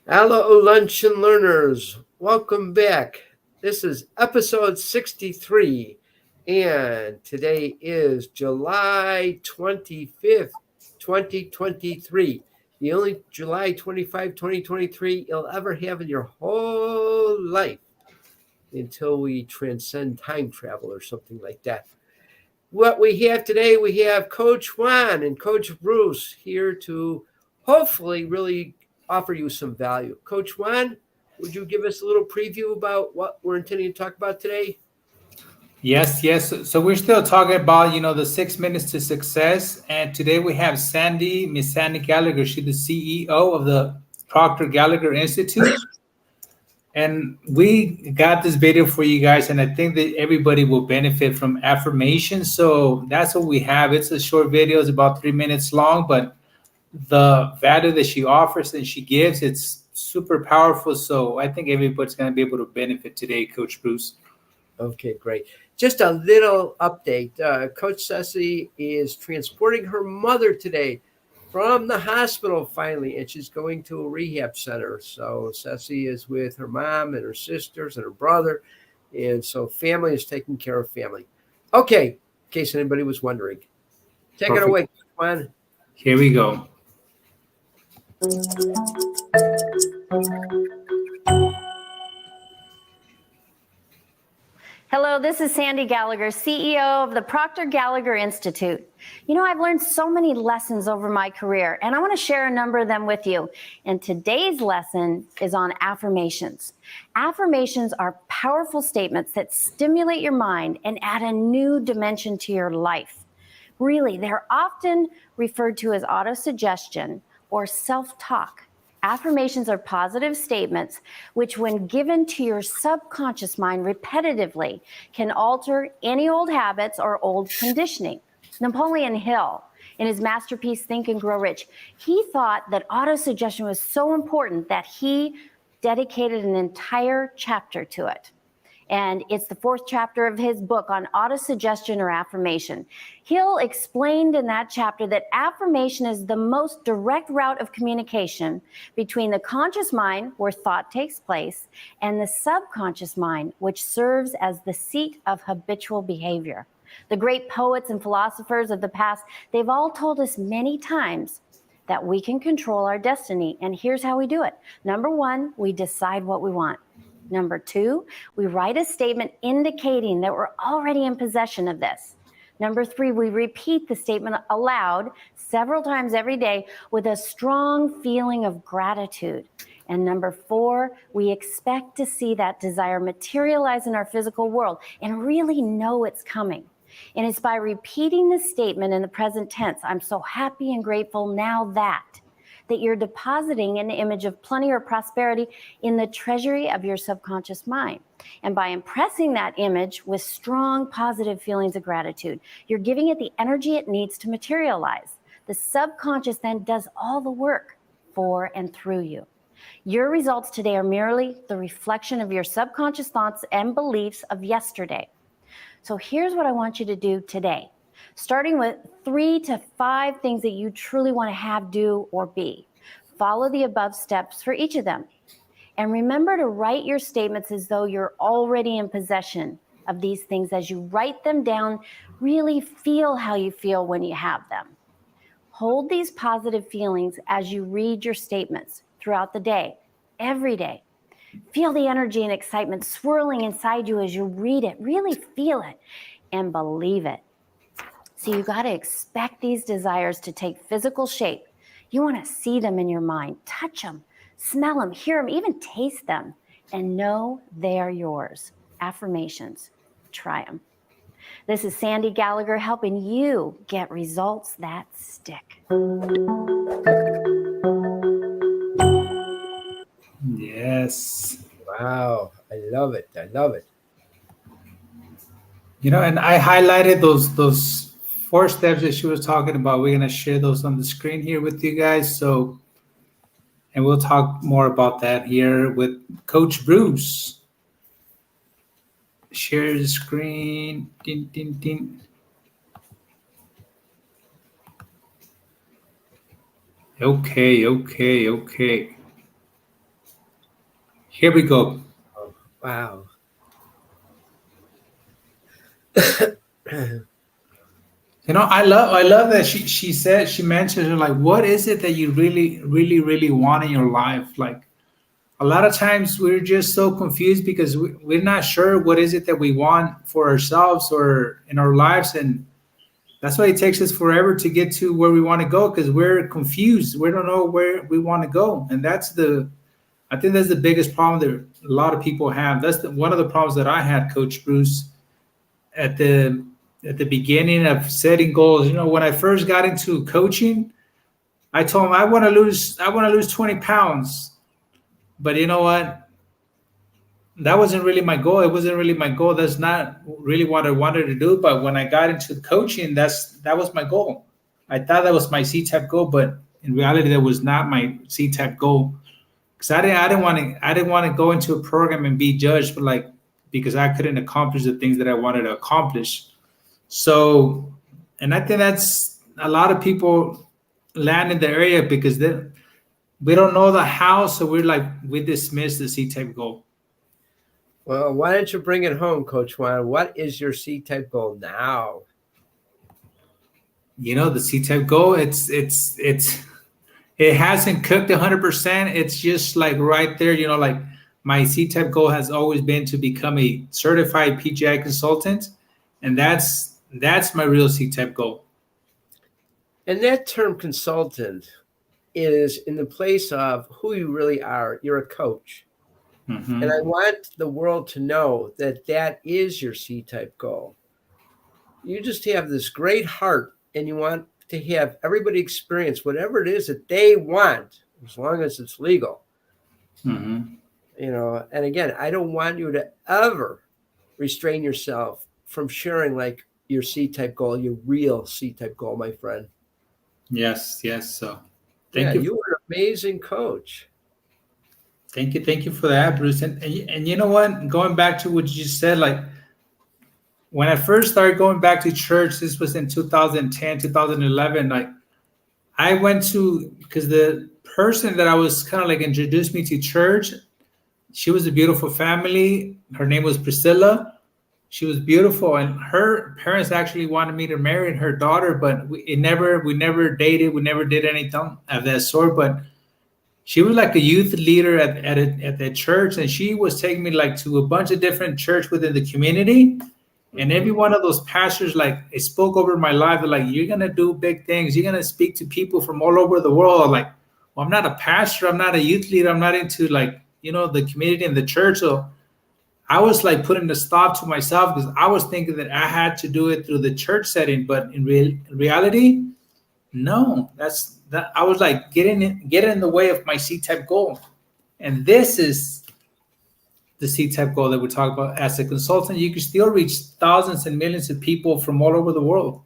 Hello, Luncheon Learners. Welcome back. This is episode 63, and today is July 25th, 2023. The only July 25, 2023 you'll ever have in your whole life until we transcend time travel or something like that. What we have today, we have Coach Juan and Coach Bruce here to hopefully really offer you some value. Coach Juan, would you give us a little preview about what we're intending to talk about today? Yes. So we're still talking about, the 6 minutes to success. And today we have Miss Sandy Gallagher. She's the CEO of the Proctor Gallagher Institute. And we got this video for you guys, and I think that everybody will benefit from affirmations. So that's what we have. It's a short video, it's about 3 minutes long, but the value that she offers and she gives, it's super powerful. So I think everybody's going to be able to benefit today, Coach Bruce. Okay, great. Just a little update. Coach Ceci is transporting her mother today from the hospital finally, and she's going to a rehab center. So Ceci is with her mom and her sisters and her brother, and so family is taking care of family. Okay, in case anybody was wondering. Take it Perfect. away, Juan. Here we go. Hello, this is Sandy Gallagher, CEO of the Proctor Gallagher Institute. I've learned so many lessons over my career, and I want to share a number of them with you. And today's lesson is on affirmations. Affirmations are powerful statements that stimulate your mind and add a new dimension to your life. Really, they're often referred to as autosuggestion or self-talk. Affirmations are positive statements which, when given to your subconscious mind repetitively, can alter any old habits or old conditioning. Napoleon Hill, in his masterpiece Think and Grow Rich, he thought that autosuggestion was so important that he dedicated an entire chapter to it. And it's the 4th chapter of his book on autosuggestion or affirmation. Hill explained in that chapter that affirmation is the most direct route of communication between the conscious mind, where thought takes place, and the subconscious mind, which serves as the seat of habitual behavior. The great poets and philosophers of the past, they've all told us many times that we can control our destiny. And here's how we do it. Number 1, we decide what we want. Number 2, we write a statement indicating that we're already in possession of this. Number 3, we repeat the statement aloud several times every day with a strong feeling of gratitude. And number 4, we expect to see that desire materialize in our physical world and really know it's coming. And it's by repeating the statement in the present tense, I'm so happy and grateful now that you're depositing an image of plenty or prosperity in the treasury of your subconscious mind. And by impressing that image with strong positive feelings of gratitude, you're giving it the energy it needs to materialize. The subconscious then does all the work for and through you. Your results today are merely the reflection of your subconscious thoughts and beliefs of yesterday. So here's what I want you to do today. Starting with 3 to 5 things that you truly want to have, do, or be. Follow the above steps for each of them. And remember to write your statements as though you're already in possession of these things. As you write them down, really feel how you feel when you have them. Hold these positive feelings as you read your statements throughout the day, every day. Feel the energy and excitement swirling inside you as you read it. Really feel it and believe it. So you got to expect these desires to take physical shape. You want to see them in your mind, touch them, smell them, hear them, even taste them, and know they are yours. Affirmations. Try them. This is Sandy Gallagher helping you get results that stick. Yes. Wow, I love it. I love it. And I highlighted those 4 steps that she was talking about. We're gonna share those on the screen here with you guys. So, and we'll talk more about that here with Coach Bruce. Share the screen. Din, din, din. Okay. Here we go. Oh, wow. I love that she mentioned like, what is it that you really want in your life? Like a lot of times we're just so confused because we're not sure what is it that we want for ourselves or in our lives, and that's why it takes us forever to get to where we want to go because we're confused. We don't know where we want to go, and I think that's the biggest problem that a lot of people have. That's one of the problems that I had, Coach Bruce, at the beginning of setting goals. When I first got into coaching, I told him I want to lose 20 pounds. But you know what? That wasn't really my goal. It wasn't really my goal. That's not really what I wanted to do. But when I got into coaching, that was my goal. I thought that was my C-type goal, but in reality, that was not my C-type goal. Because I didn't want to go into a program and be judged for like because I couldn't accomplish the things that I wanted to accomplish. So, and I think that's a lot of people land in the area because we don't know the how, so we dismiss the C-type goal. Well, why don't you bring it home, Coach Juan? What is your C-type goal now? The C-type goal, it hasn't cooked 100%. It's just like right there. Like my C-type goal has always been to become a certified PGI consultant, and that's my real C-type goal. And that term consultant is in the place of who you really are. You're a coach. Mm-hmm. And I want the world to know that is your C-type goal. You just have this great heart and you want to have everybody experience whatever it is that they want, as long as it's legal. Mm-hmm. And again, I don't want you to ever restrain yourself from sharing like your C-type goal, your real C-type goal, my friend. Yes. So thank you. You were an amazing coach. Thank you for that, Bruce. And you know what? Going back to what you said, like when I first started going back to church, this was in 2010, 2011. Like I went to because the person that I was kind of like introduced me to church, she was a beautiful family. Her name was Priscilla. She was beautiful, and her parents actually wanted me to marry her daughter, but we never dated. We never did anything of that sort. But she was like a youth leader at that church, and she was taking me like to a bunch of different church within the community. And every one of those pastors, like, it spoke over my life. They're like, you're gonna do big things. You're gonna speak to people from all over the world. I'm like, well, I'm not a pastor. I'm not a youth leader. I'm not into like the community and the church. So I was like putting a stop to myself because I was thinking that I had to do it through the church setting. But in reality, no, that I was like getting in the way of my C-type goal. And this is the C-type goal that we talk about. As a consultant, you can still reach thousands and millions of people from all over the world.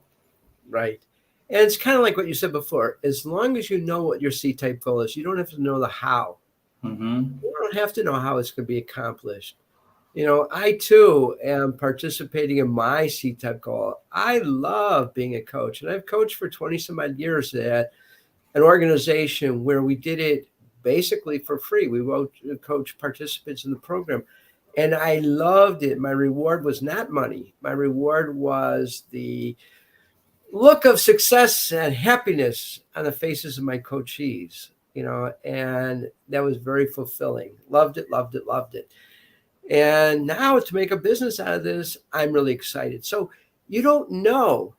Right. And it's kind of like what you said before. As long as you know what your C-type goal is, you don't have to know the how. Mm-hmm. You don't have to know how it's going to be accomplished. I too am participating in my C-type goal. I love being a coach, and I've coached for 20 some odd years at an organization where we did it basically for free. We coach participants in the program, and I loved it. My reward was not money. My reward was the look of success and happiness on the faces of my coachees, and that was very fulfilling. Loved it. And now to make a business out of this, I'm really excited. So you don't know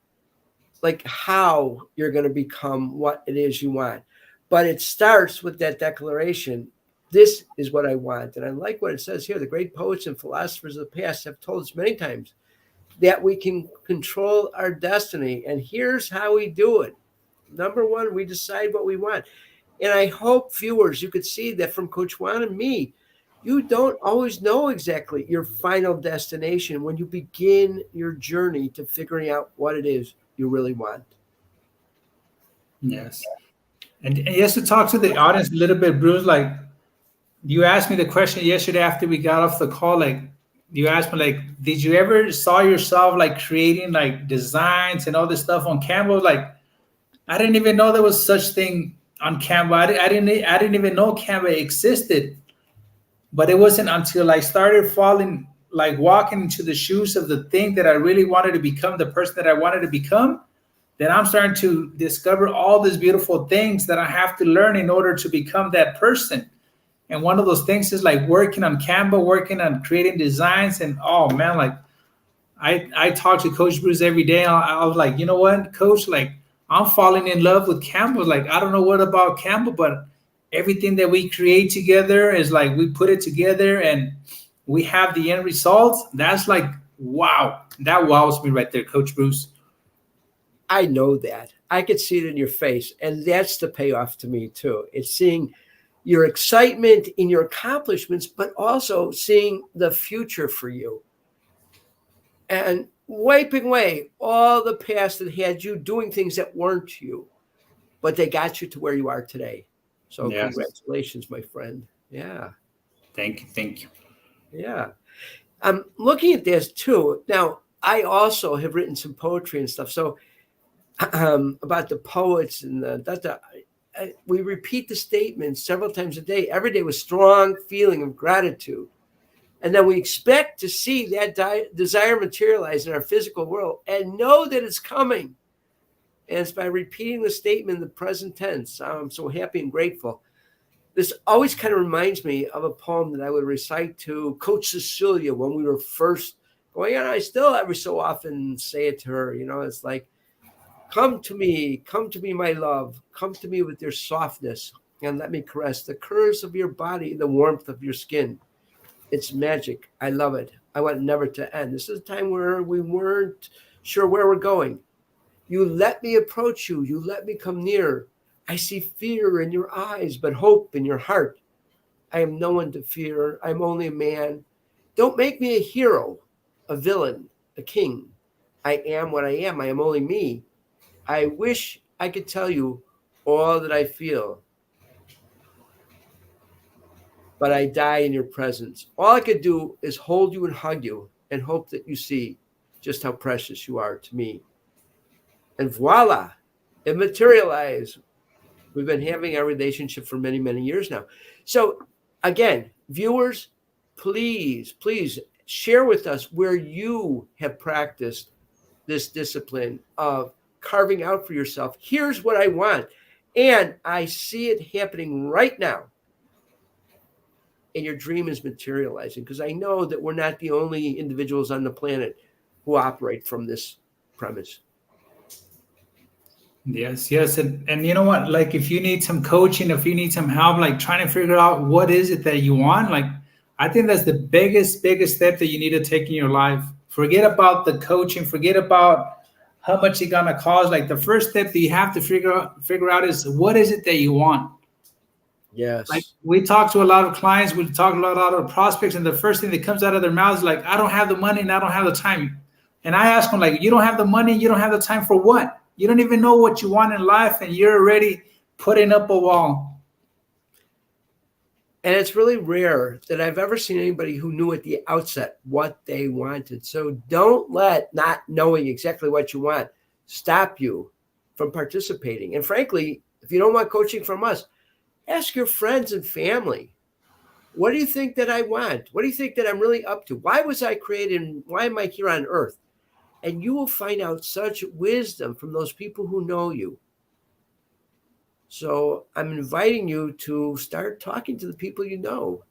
like how you're going to become what it is you want, but it starts with that declaration. This is what I want. And I like what it says here. The great poets and philosophers of the past have told us many times that we can control our destiny. And here's how we do it. Number one, we decide what we want. And I hope viewers, you could see that from Coach Juan and me, you don't always know exactly your final destination when you begin your journey to figuring out what it is you really want. Yes. And just to talk to the audience a little bit, Bruce, like you asked me the question yesterday after we got off the call, like you asked me, like, did you ever saw yourself like creating like designs and all this stuff on Canva? Like, I didn't even know there was such thing on Canva. I didn't even know Canva existed. But it wasn't until I started falling, like walking into the shoes of the thing that I really wanted to become, the person that I wanted to become, that I'm starting to discover all these beautiful things that I have to learn in order to become that person. And one of those things is like working on Canva, working on creating designs. And oh man, like I talk to Coach Bruce every day. I was like, you know what, Coach, like I'm falling in love with Canva. Like I don't know what about Canva, but everything that we create together is like we put it together and we have the end results. That's like wow, that wows me right there, Coach Bruce. I know that. I could see it in your face. And that's the payoff to me, too. It's seeing your excitement in your accomplishments, but also seeing the future for you and wiping away all the past that had you doing things that weren't you, but they got you to where you are today. So Yes. Congratulations, my friend. Yeah. Thank you. Thank you. Yeah. I'm looking at this too. Now, I also have written some poetry and stuff. So about the poets and we repeat the statement several times a day, every day with strong feeling of gratitude. And then we expect to see that desire materialize in our physical world and know that it's coming. And it's by repeating the statement in the present tense. I'm so happy and grateful. This always kind of reminds me of a poem that I would recite to Coach Cecilia when we were first going on. I still every so often say it to her. It's like, come to me, my love. Come to me with your softness and let me caress the curves of your body, the warmth of your skin. It's magic. I love it. I want it never to end. This is a time where we weren't sure where we're going. You let me approach you. You let me come near. I see fear in your eyes, but hope in your heart. I am no one to fear. I'm only a man. Don't make me a hero, a villain, a king. I am what I am. I am only me. I wish I could tell you all that I feel, but I die in your presence. All I could do is hold you and hug you and hope that you see just how precious you are to me. And voila, it materialized. We've been having our relationship for many, many years now. So again, viewers, please share with us where you have practiced this discipline of carving out for yourself. Here's what I want. And I see it happening right now. And your dream is materializing, because I know that we're not the only individuals on the planet who operate from this premise. Yes. And you know what? Like if you need some coaching, if you need some help, like trying to figure out what is it that you want, like I think that's the biggest step that you need to take in your life. Forget about the coaching, forget about how much it's gonna cost. Like the first step that you have to figure out is what is it that you want? Yes. Like we talk to a lot of clients, we talk to a lot of prospects, and the first thing that comes out of their mouths is like, I don't have the money and I don't have the time. And I ask them, like, you don't have the money, you don't have the time for what? You don't even know what you want in life, and you're already putting up a wall. And it's really rare that I've ever seen anybody who knew at the outset what they wanted. So don't let not knowing exactly what you want stop you from participating. And frankly, if you don't want coaching from us, ask your friends and family. What do you think that I want? What do you think that I'm really up to? Why was I created? Why am I here on earth? And you will find out such wisdom from those people who know you. So I'm inviting you to start talking to the people you know.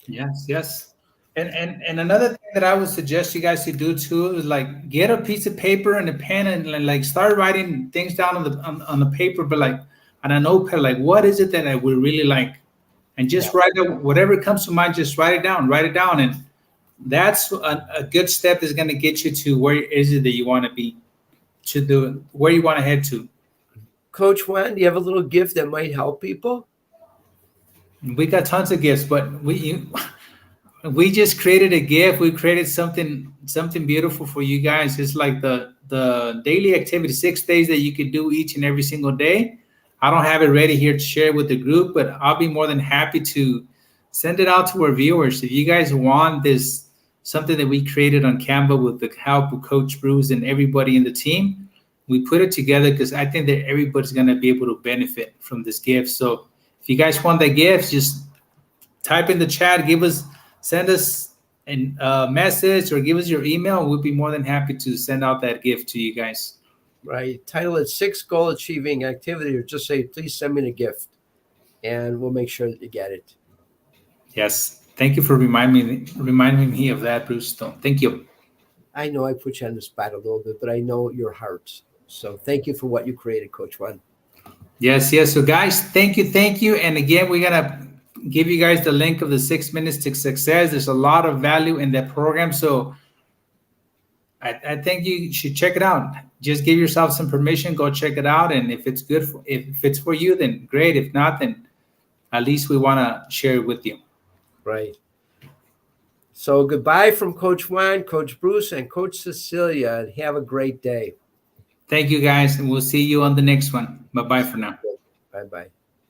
Yes. And another thing that I would suggest you guys to do too is like get a piece of paper and a pen and like start writing things down on the paper, but like on a notepad, like what is it that I would really like? And just write it, whatever comes to mind, just write it down. And that's a good step is going to get you to where is it that you want to be, to where you want to head to. Coach Juan, do you have a little gift that might help people? We got tons of gifts, but we just created a gift. We created something beautiful for you guys. It's like the daily activity, 6 days that you could do each and every single day. I don't have it ready here to share with the group, but I'll be more than happy to send it out to our viewers. If you guys want this, something that we created on Canva with the help of Coach Bruce and everybody in the team, we put it together because I think that everybody's going to be able to benefit from this gift. So if you guys want that gift, just type in the chat, send us a message or give us your email. We'll be more than happy to send out that gift to you guys. Right. Title it 6 Goal Achieving Activity, or just say, please send me a gift, and we'll make sure that you get it. Yes. Thank you for reminding me of that, Bruce. Thank you. I know I put you on the spot a little bit, but I know your heart. So thank you for what you created, Coach Juan. Yes. So guys, thank you. And again, we're going to give you guys the link of the 6 Minutes to Success. There's a lot of value in that program. So I think you should check it out. Just give yourself some permission, go check it out. And if it's good, if it's for you, then great. If not, then at least we want to share it with you. Right. So goodbye from Coach Juan, Coach Bruce, and Coach Cecilia, and have a great day. Thank you, guys. And we'll see you on the next one. Bye-bye for now. Bye-bye.